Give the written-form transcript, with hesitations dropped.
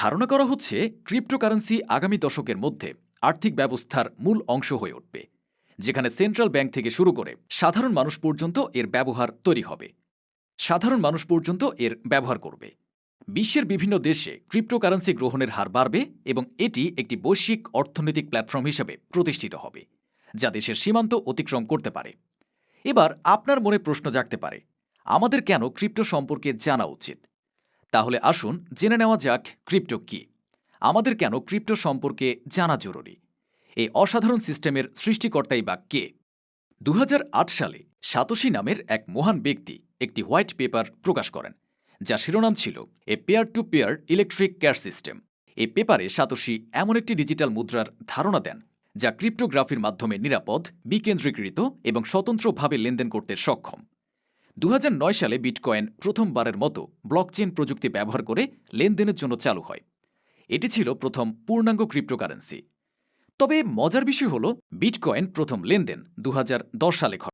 ধারণা করা হচ্ছে ক্রিপ্টোকারেন্সি আগামী দশকের মধ্যে আর্থিক ব্যবস্থার মূল অংশ হয়ে উঠবে, যেখানে সেন্ট্রাল ব্যাংক থেকে শুরু করে সাধারণ মানুষ পর্যন্ত এর ব্যবহার তৈরি হবে। সাধারণ মানুষ পর্যন্ত এর ব্যবহার করবে। বিশ্বের বিভিন্ন দেশে ক্রিপ্টোকারেন্সি গ্রহণের হার বাড়বে এবং এটি একটি বৈশ্বিক অর্থনৈতিক প্ল্যাটফর্ম হিসেবে প্রতিষ্ঠিত হবে, যা দেশের সীমান্ত অতিক্রম করতে পারে। এবার আপনার মনে প্রশ্ন জাগতে পারে, আমাদের কেন ক্রিপ্টো সম্পর্কে জানা উচিত? তাহলে আসুন জেনে নেওয়া যাক ক্রিপ্টো কি, আমাদের কেন ক্রিপ্টো সম্পর্কে জানা জরুরি, এই অসাধারণ সিস্টেমের সৃষ্টিকর্তাই বা কে। ২০০৮ সালে সাতোশি নামের এক মহান ব্যক্তি একটি হোয়াইট পেপার প্রকাশ করেন, যা শিরোনাম ছিল a peer to peer electronic cash system. এই পেপারে সাতোশি এমন একটি ডিজিটাল মুদ্রার ধারণা দেন যা ক্রিপ্টোগ্রাফির মাধ্যমে নিরাপদ, বিকেন্দ্রীকৃত এবং স্বতন্ত্রভাবে লেনদেন করতে সক্ষম। ২০০৯ সালে বিটকয়েন প্রথমবারের মতো ব্লকচেন প্রযুক্তি ব্যবহার করে লেনদেনের জন্য চালু হয়। এটি ছিল প্রথম পূর্ণাঙ্গ ক্রিপ্টোকারেন্সি। তবে মজার বিষয় হল, বিটকয়েন প্রথম লেনদেন ২০১০ সালে ঘটে।